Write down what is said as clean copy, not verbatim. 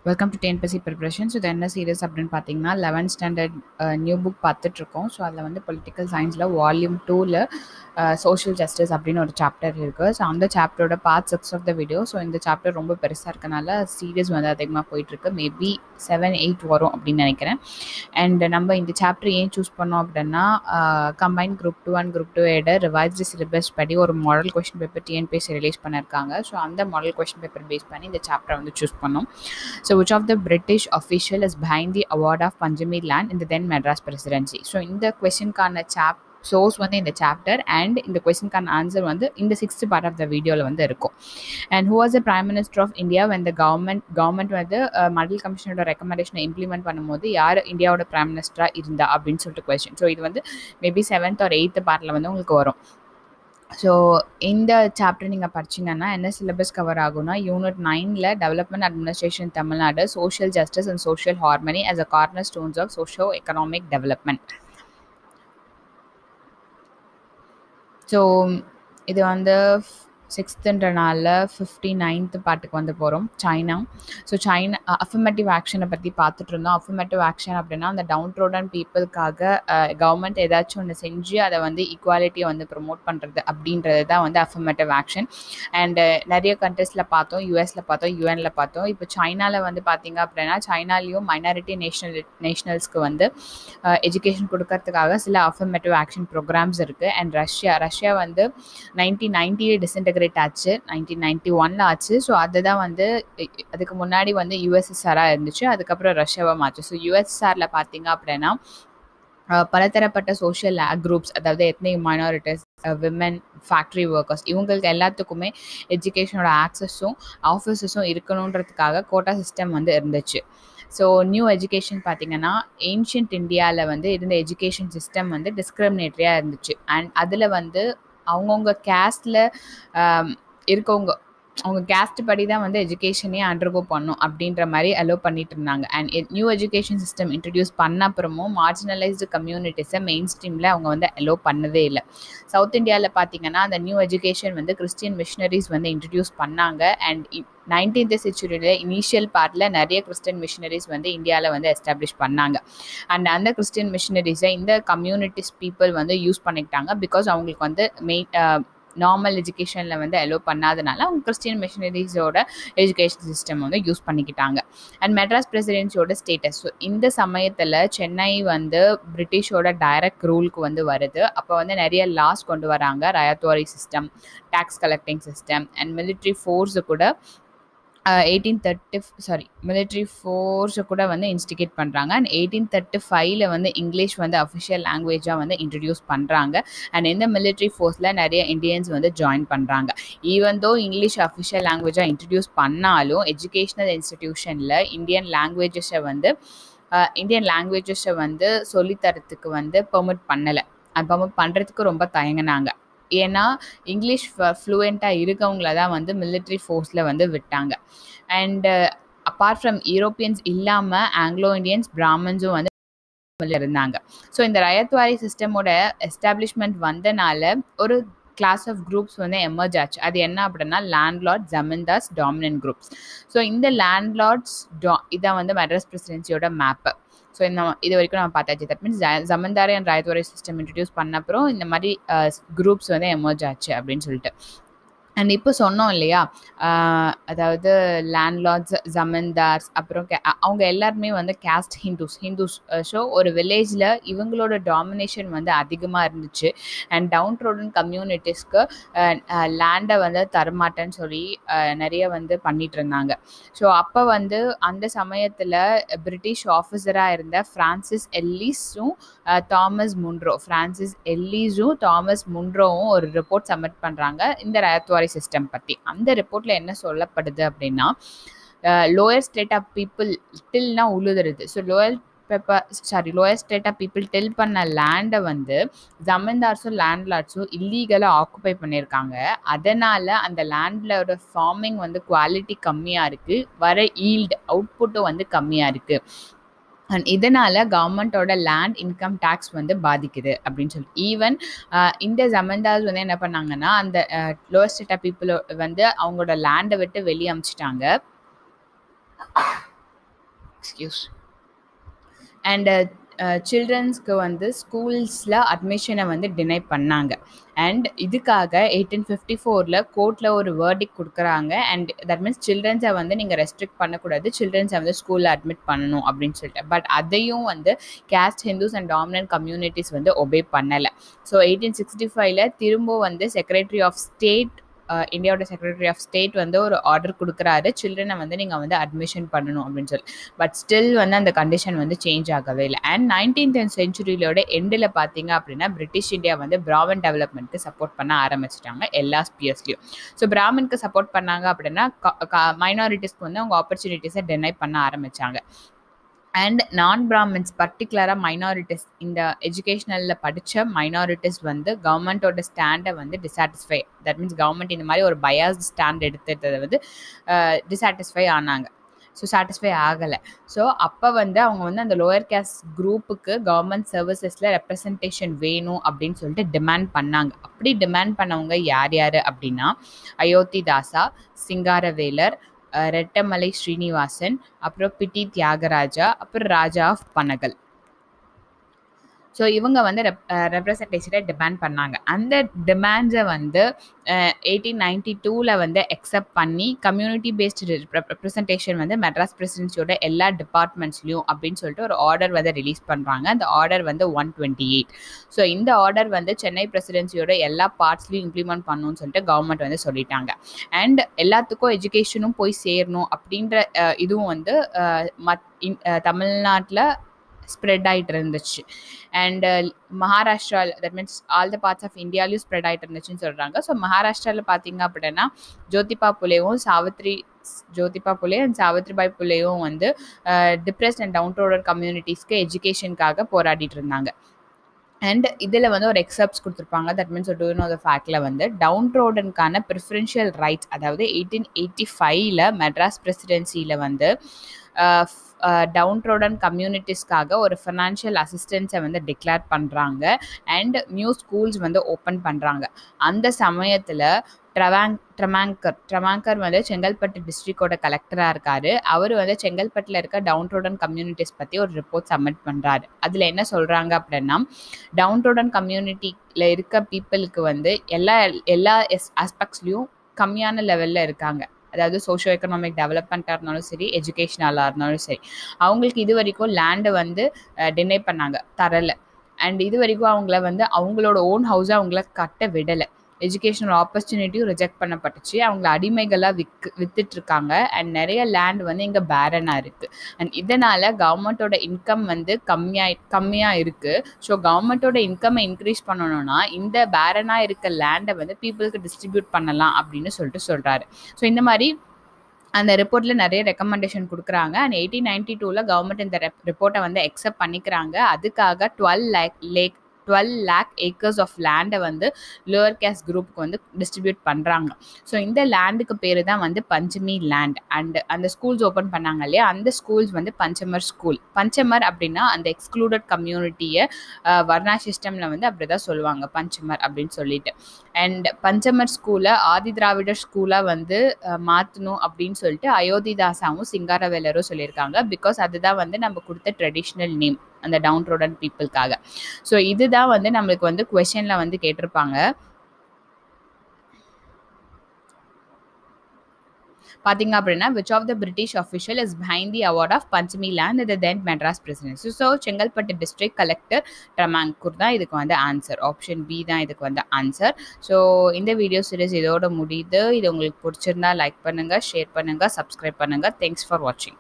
Welcome to TNPSC preparation. So இது என்ன serious அப்படின்னு பார்த்தீங்கன்னா 11th ஸ்டாண்டர்ட் நியூ புக் பார்த்துட்ருக்கோம். ஸோ அதில் வந்து பொலிட்டிக்கல் சயின்ஸில் வால்யூம் 2ல் சோஷியல் ஜஸ்டிஸ் அப்படின்னு ஒரு சாப்டர் இருக்குது. ஸோ அந்த சாப்டரோட part 6 of the video. So இந்த சாப்டர் ரொம்ப பெருசாக இருக்கனால சீரியஸ் வந்து அதிகமாக போயிட்டுருக்கு. மேபி 7-8 வரும் அப்படின்னு நினைக்கிறேன். அண்ட் நம்ம இந்த சாப்டர் ஏன் சூஸ் பண்ணோம் அப்படின்னா combine group 2 and group 2 revised syllabus படி ஒரு model question paper TNPSC release பண்ணியிருக்காங்க. ஸோ அந்த மாடல் கொஸ்டின் பேப்பர் பேஸ் பண்ணி இந்த சாப்டரை வந்து சூஸ் பண்ணோம். So, which of the British official is behind the award of Panchami land in the then Madras Presidency? So, in the question kana source வந்து இந்த chapter and இந்த question கான answer வந்து இந்த 6th part of the videoல வந்து இருக்கும். And who was the Prime Minister of India when the government வந்து Mandal Commission ஓட recommendation implement பண்ணும்போது யார் இந்தியாவோட Prime Minister இருந்தா அப்படின்னு சொல்லிட்டு question. So, இது வந்து மேபி 7th or 8th பார்ட்ல வந்து உங்களுக்கு வரும். ஸோ இந்த சாப்டர் நீங்கள் படிச்சிங்கன்னா என்ன சிலபஸ் கவர் ஆகும்னா யூனிட் 9ல் development administration Tamil Nadu social justice and social harmony as a cornerstones of socio-economic development. So இது வந்து 6th 59th பார்ட்டுக்கு வந்து போகிறோம். சைனா. ஸோ சைனா அஃபர்மேட்டிவ் ஆக்ஷனை பற்றி பார்த்துட்டு இருந்தோம். அஃபர்மேட்டிவ் ஆக்ஷன் அப்படின்னா அந்த டவுன் ரோடன் பீப்புளுக்காக கவர்மெண்ட் ஏதாச்சும் ஒன்று செஞ்சு அதை வந்து ஈக்குவாலிட்டியை வந்து ப்ரொமோட் பண்ணுறது அப்படின்றது தான் வந்து அஃபர்மேட்டிவ் ஆக்ஷன். அண்டு நிறைய கண்ட்ரீஸில் பார்த்தோம், யூஎஸில் பார்த்தோம், யூஎனில் பார்த்தோம். இப்போ சைனாவில் வந்து பார்த்திங்க அப்படின்னா சைனாலேயும் மைனாரிட்டி நேஷனல்ஸ்க்கு வந்து எஜுகேஷன் கொடுக்கறதுக்காக சில அஃபர்மேட்டிவ் ஆக்ஷன் ப்ரோக்ராம்ஸ் இருக்குது. அண்ட் ரஷ்யா வந்து 1990 டிஸ்இன்டெகிரேட் ஆச்சு, 1991 ஆச்சு. ஸோ அதுதான் வந்து அதுக்கு முன்னாடி வந்து யூஎஸ்எஸ்ஆராக இருந்துச்சு, அதுக்கப்புறம் ரஷ்யாவை மாச்சு. ஸோ யூஎஸ்எஸ்ஆரில் பார்த்தீங்க அப்படின்னா பலதரப்பட்ட சோஷியல் குரூப்ஸ், அதாவது ethnic minorities, women, factory workers, இவங்களுக்கு எல்லாத்துக்குமே எஜுகேஷனோட ஆக்சஸும் ஆஃபீஸஸும் இருக்கணுன்றதுக்காக கோட்டா சிஸ்டம் வந்து இருந்துச்சு. ஸோ நியூ எஜுகேஷன் பார்த்திங்கன்னா ஏன்ஷியன்ட் இந்தியாவில் வந்து இருந்த எஜுகேஷன் சிஸ்டம் வந்து டிஸ்கிரிமினேட்டரியாக இருந்துச்சு. அண்ட் அதில் வந்து அவங்கவுங்க கேஸ்டில் இருக்கவங்க அவங்க கேஸ்ட் படி தான் வந்து எஜுகேஷனே அண்டர்கோ பண்ணும் அப்படின்ற மாதிரி அலோவ் பண்ணிட்டு இருந்தாங்க. And new education system introduce பண்ண அப்புறமும் மார்ஜினலைஸ்டு கம்யூனிட்டிஸை மெயின் ஸ்ட்ரீமில் அவங்க வந்து அலோவ் பண்ணதே இல்லை. சவுத் இந்தியாவில் பார்த்தீங்கன்னா அந்த நியூ எஜுகேஷன் வந்து கிறிஸ்டியன் மிஷனரிஸ் வந்து இன்ட்ரடியூஸ் பண்ணாங்க. அண்ட் 19th centuryல இனிஷியல் பார்ட்டில் நிறைய கிறிஸ்டியன் மிஷனரிஸ் வந்து இந்தியாவில் வந்து எஸ்டாப்ளிஷ் பண்ணாங்க. அண்ட் அந்த கிறிஸ்டியன் மிஷனரிஸை இந்த கம்யூனிட்டிஸ் பீப்புள் வந்து யூஸ் பண்ணிக்கிட்டாங்க. பிகாஸ் அவங்களுக்கு வந்து நார்மல் எஜுகேஷனில் வந்து அலோவ் பண்ணாதனால அவங்க கிறிஸ்டியன் மிஷனரிஸோட எஜுகேஷன் சிஸ்டம் வந்து யூஸ் பண்ணிக்கிட்டாங்க. அண்ட் மெட்ராஸ் பிரசிடென்சியோட ஸ்டேட்டஸ். ஸோ இந்த சமயத்தில் சென்னை வந்து பிரிட்டிஷோட டைரக்ட் ரூலுக்கு வந்து வருது. அப்போ வந்து நிறைய லாஸ் கொண்டு வராங்க. Ryotwari system, tax collecting system and military force கூட மிலிட்ரி ஃபோர்ஸை கூட வந்து இன்ஸ்டிகேட் பண்ணுறாங்க. அண்ட் 1835 வந்து இங்கிலீஷ் வந்து அஃபிஷியல் லாங்குவேஜாக வந்து இன்ட்ரடியூஸ் பண்ணுறாங்க. அண்ட் இந்த மிலிட்ரி ஃபோர்ஸில் நிறைய இந்தியன்ஸ் வந்து ஜாயின் பண்ணுறாங்க. ஈவன் தோ இங்கிலீஷ் அஃபிஷியல் லாங்குவேஜாக இன்ட்ரடியூஸ் பண்ணாலும் எஜுகேஷ்னல் இன்ஸ்டிடியூஷனில் இந்தியன் லாங்குவேஜஸை வந்து சொல்லித்தரத்துக்கு வந்து பெர்மிட் பண்ணலை. பெர்மிட் பண்ணுறதுக்கு ரொம்ப தயங்கினாங்க. ஏன்னா இங்கிலீஷ் ஃப்ளூயண்ட்டாக இருக்கவங்கள தான் வந்து மிலிட்ரி ஃபோர்ஸில் வந்து விட்டாங்க. அண்டு அப்பார்ட் ஃப்ரம் யூரோப்பியன்ஸ் இல்லாமல் ஆங்கிலோ இண்டியன்ஸ், பிராமன்ஸும் வந்து இருந்தாங்க. ஸோ இந்த ரயத்வாரி சிஸ்டமோட எஸ்டாப்ளிஷ்மெண்ட் வந்தனால ஒரு கிளாஸ் ஆஃப் குரூப்ஸ் வந்து எமர்ஜ் ஆச்சு. அது என்ன அப்படின்னா landlord, zamindars, dominant groups. So இந்த லேண்ட்லார்ட்ஸ் இதான் வந்து மெட்ராஸ் பிரசிடென்சியோட மேப்பு. ஸோ இது வரைக்கும் நம்ம பார்த்தாச்சு. That means zamindari and ryotwari system introduce பண்ண அப்புறம் இந்த மாதிரி குரூப்ஸ் வந்து எமர்ஜ் ஆச்சு அப்படின்னு சொல்லிட்டு. அண்ட் இப்போ சொன்னோம் இல்லையா, அதாவது லேண்ட்லார்ட்ஸ், ஜமீன்தார்ஸ், அப்புறம் அவங்க எல்லாருமே வந்து கேஸ்ட் ஹிந்துஸ். ஸோ ஒரு வில்லேஜில் இவங்களோட டாமினேஷன் வந்து அதிகமாக இருந்துச்சு. அண்ட் டவுன் ரோடன் கம்யூனிட்டிஸ்க்கு லேண்டை வந்து தரமாட்டேன்னு சொல்லி நிறைய வந்து பண்ணிட்டு இருந்தாங்க. ஸோ அப்போ வந்து அந்த சமயத்தில் பிரிட்டிஷ் ஆஃபீஸராக இருந்த ஃப்ரான்சிஸ் எல்லிஸும் தாமஸ் முன்ரோவும் ஒரு ரிப்போர்ட் சப்மிட் பண்ணுறாங்க இந்த ரயத்வாரி சிஸ்டம் பற்றி. அந்த ரிப்போர்ட்டில் என்ன சொல்லப்படுது அப்படின்னா லோயர் ஸ்டேட் ஆஃப் பீப்புள் டில்னா உழுதுறது. So lower state of people till பண்ண லேண்டை வந்து ஜமீன்தார்ஸும் லேண்ட்லார்ட்ஸும் இல்லீகலாக ஆக்குபை பண்ணியிருக்காங்க. அதனால் அந்த லேண்டோட ஃபார்மிங் வந்து குவாலிட்டி கம்மியாக இருக்குது, வர ஈல்டு அவுட்புட்டும் வந்து கம்மியாக இருக்குது. அண்ட் இதனால் கவர்மெண்ட்டோட லேண்ட் இன்கம் டேக்ஸ் வந்து பாதிக்குது அப்படின்னு சொல்லி ஈவன் இந்த ஜமீன்தார்ஸ் வந்து என்ன பண்ணாங்கன்னா அந்த லோவர் ஸ்டேட் ஆஃப் பீப்புள் வந்து அவங்களோட லேண்டை விட்டு வெளியே அமிச்சிட்டாங்க. எக்ஸ்கியூஸ். அண்ட் சில்ட்ரன்ஸ்க்கு வந்து ஸ்கூல்ஸில் அட்மிஷனை வந்து டினை பண்ணாங்க. அண்ட் இதுக்காக 1854 கோர்ட்டில் ஒரு வேர்டிக் கொடுக்குறாங்க. அண்ட் தட் மீன்ஸ் சில்ட்ரன்ஸை வந்து நீங்கள் ரெஸ்ட்ரிக்ட் பண்ணக்கூடாது, சில்ட்ரன்ஸை வந்து ஸ்கூலில் அட்மிட் பண்ணணும் அப்படின்னு சொல்லிட்டு. பட் அதையும் வந்து caste Hindus and dominant communities வந்து ஒபே பண்ணலை. ஸோ 1865 திரும்ப வந்து செக்ரட்டரி ஆஃப் ஸ்டேட், இந்தியாவோட செக்ரட்டரி ஆஃப் ஸ்டேட் வந்து ஒரு ஆர்டர் கொடுக்குறாரு, சில்ட்ரனை வந்து நீங்கள் வந்து அட்மிஷன் பண்ணணும் அப்படின்னு சொல்லி. பட் ஸ்டில் வந்து அந்த கண்டிஷன் வந்து சேஞ்ச் ஆகவே இல்லை. அண்ட் 19th செஞ்சுரியோட எண்டில் பார்த்தீங்க அப்படின்னா பிரிட்டிஷ் இந்தியா வந்து பிராமன் டெவலப்மெண்ட்க்கு சப்போர்ட் பண்ண ஆரம்பிச்சிட்டாங்க எல்லா ஸ்பியர்ஸ்லையும். ஸோ பிராமனுக்கு சப்போர்ட் பண்ணாங்க அப்படின்னா மைனாரிட்டிஸ்க்கு வந்து அவங்க ஆப்பர்ச்சுனிட்டிஸை டினை பண்ண ஆரம்பித்தாங்க. அண்ட் நான் பிராமின்ஸ், பர்டிகுலராக மைனாரிட்டிஸ், இந்த எஜுகேஷ்னலில் படித்த மைனாரிட்டிஸ் வந்து கவர்மெண்ட்டோட ஸ்டாண்டை வந்து டிசாட்டிஸ்ஃபை, தட் மீன்ஸ் கவர்மெண்ட் இந்த மாதிரி ஒரு பயாஸ்ட் ஸ்டாண்ட் எடுத்துட்டதை வந்து டிசாட்டிஸ்ஃபை ஆனாங்க. ஸோ சாட்டிஸ்ஃபை ஆகலை. ஸோ அப்போ வந்து அவங்க வந்து அந்த லோயர் கேஸ்ட் குரூப்புக்கு கவர்மெண்ட் சர்வீசஸில் ரெப்ரசன்டேஷன் வேணும் அப்படின்னு சொல்லிட்டு டிமாண்ட் பண்ணாங்க. அப்படி டிமாண்ட் பண்ணவங்க யார் யார் அப்படின்னா அயோத்திதாசா, சிங்காரவேலர், ரெட்டமலை ஸ்ரீனிவாசன், அப்புறம் பிட்டி தியாகராஜா, அப்புறம் ராஜா ஆஃப் பனகல். ஸோ இவங்க வந்து ரெப்ரசன்டேஷனை டிமாண்ட் பண்ணாங்க. அந்த டிமாண்ட்ஸை வந்து 1892 வந்து அக்செப்ட் பண்ணி கம்யூனிட்டி பேஸ்டு ரெப்ரசன்டேஷன் வந்து மெட்ராஸ் பிரசிடென்சியோட எல்லா டிபார்ட்மெண்ட்ஸ்லையும் அப்படின்னு சொல்லிட்டு ஒரு ஆர்டர் வந்து ரிலீஸ் பண்ணுறாங்க. அந்த ஆர்டர் வந்து 128. ஸோ இந்த ஆர்டர் வந்து சென்னை பிரசிடென்சியோட எல்லா பார்ட்ஸ்லையும் இம்ப்ளிமெண்ட் பண்ணணும்னு சொல்லிட்டு கவர்மெண்ட் வந்து சொல்லிட்டாங்க. அண்ட் எல்லாத்துக்கும் எஜுகேஷனும் போய் சேரணும் அப்படின்ற இதுவும் வந்து தமிழ்நாட்டில் ஸ்ப்ரெட் ஆகிட்டு இருந்துச்சு. And Maharashtra, that means all the parts of இந்தியாலையும் ஸ்ப்ரெட் ஆகிட்டு இருந்துச்சுன்னு சொல்கிறாங்க. ஸோ மகாராஷ்டிராவில் பார்த்தீங்க அப்படின்னா ஜோதிபா புலே அண்ட் சாவித்ரிபாய் புலேவும் வந்து டிப்ரெஸ்ட் அண்ட் டவுன் ரோடர் கம்யூனிட்டிஸ்க்கு எஜுகேஷனுக்காக போராடிட்டு இருந்தாங்க. அண்ட் இதில் வந்து ஒரு எக்ஸப்ட்ஸ் கொடுத்துருப்பாங்க. That means to know the ஃபேக்டில் வந்து டவுன் ரோடனுக்கான ப்ரிஃபரன்ஷியல் ரைட்ஸ், அதாவது 1885 மெட்ராஸ் பிரசிடென்சியில் வந்து டவுன் ரோடன் கம்யூனிட்டிஸ்க்காக ஒரு ஃபினான்ஷியல் அசிஸ்டன்ஸை வந்து டிக்ளேர் பண்ணுறாங்க. அண்ட் நியூ ஸ்கூல்ஸ் வந்து ஓப்பன் பண்ணுறாங்க. அந்த சமயத்தில் ட்ரெமாங்கர் வந்து செங்கல்பட்டு டிஸ்ட்ரிக்டோட கலெக்டராக இருக்கார். அவர் வந்து செங்கல்பட்டில் இருக்க டவுன் ரோடன் கம்யூனிட்டிஸ் பற்றி ஒரு ரிப்போர்ட் சப்மிட் பண்ணுறாரு. அதில் என்ன சொல்கிறாங்க அப்படின்னா டவுன் ரோடன் கம்யூனிட்டியில் இருக்க பீப்புளுக்கு வந்து எல்லா ஆஸ்பெக்ட்ஸ்லையும் கம்மியான லெவலில் இருக்காங்க. அதாவது சோஷியோ எக்கனாமிக் டெவலப்மெண்ட்டாக இருந்தாலும் சரி, எஜுகேஷனலாக இருந்தாலும் சரி, அவங்களுக்கு இது வரைக்கும் லேண்டை வந்து டினை பண்ணாங்க, தரலை. அண்ட் இது வரைக்கும் அவங்கள வந்து அவங்களோட ஓன் ஹவுஸை அவங்கள கட்ட விடலை. எஜுகேஷனல் ஆப்பர்ச்சுனிட்டியும் ரிஜெக்ட் பண்ணப்பட்டுச்சு. அவங்கள அடிமைகளாக வித்துட்ருக்காங்க. அண்ட் நிறைய லேண்ட் வந்து இங்கே பேரனாக இருக்குது. அண்ட் இதனால் கவர்மெண்ட்டோட இன்கம் வந்து கம்மியாக இருக்குது. ஸோ கவர்மெண்ட்டோட இன்கம்மை இன்க்ரீஸ் பண்ணணும்னா இந்த பேரனாக இருக்க லேண்டை வந்து பீப்புளுக்கு டிஸ்ட்ரிபியூட் பண்ணலாம் அப்படின்னு சொல்கிறாரு. ஸோ இந்த மாதிரி அந்த ரிப்போர்ட்டில் நிறைய ரெக்கமெண்டேஷன் கொடுக்குறாங்க. அண்ட் 1892 கவர்மெண்ட் இந்த ரிப்போர்ட்டை வந்து அக்செப்ட் பண்ணிக்கிறாங்க. அதுக்காக 12 lakh acres ஆஃப் லேண்டை வந்து லோவர் கேஸ்ட் குரூப்புக்கு வந்து டிஸ்ட்ரிபியூட் பண்ணுறாங்க. ஸோ இந்த லேண்டுக்கு பேர் தான் வந்து பஞ்சமி லேண்ட். அண்ட் அந்த ஸ்கூல்ஸ் ஓப்பன் பண்ணாங்க இல்லையா, அந்த ஸ்கூல்ஸ் வந்து பஞ்சமர் ஸ்கூல். பஞ்சமர் அப்படின்னா அந்த எக்ஸ்க்ளூடட் கம்யூனிட்டியை வர்ணா சிஸ்டமில் வந்து அப்படி தான் சொல்லுவாங்க, பஞ்சமர் அப்படின்னு சொல்லிட்டு. அண்ட் பஞ்சமர் ஸ்கூலை ஆதி திராவிடர் ஸ்கூலாக வந்து மாற்றணும் அப்படின்னு சொல்லிட்டு அயோத்திதாசாவும் சிங்காரவேலரும் சொல்லியிருக்காங்க. பிகாஸ் அதுதான் வந்து நம்ம கொடுத்த ட்ரெடிஷ்னல் நேம் அந்த டவுன் ரோடன் பீப்புளுக்காக. ஸோ இதுதான் வந்து நம்மளுக்கு வந்து குவெஷனில் வந்து கேட்டிருப்பாங்க. பார்த்தீங்க அப்படின்னா which of the British official is behind the award of Panchami land at the then Madras Presidency? So Chengalpattu district collector Tremenheere தான் இதுக்கு வந்து ஆன்சர். ஆப்ஷன் பி தான் இதுக்கு வந்து ஆன்சர். ஸோ இந்த வீடியோ சீரிஸ் இதோட முடியுது. இது உங்களுக்கு பிடிச்சிருந்தா லைக் பண்ணுங்கள், ஷேர் பண்ணுங்கள், சப்ஸ்கிரைப் பண்ணுங்கள். தேங்க்ஸ் ஃபார் வாட்சிங்.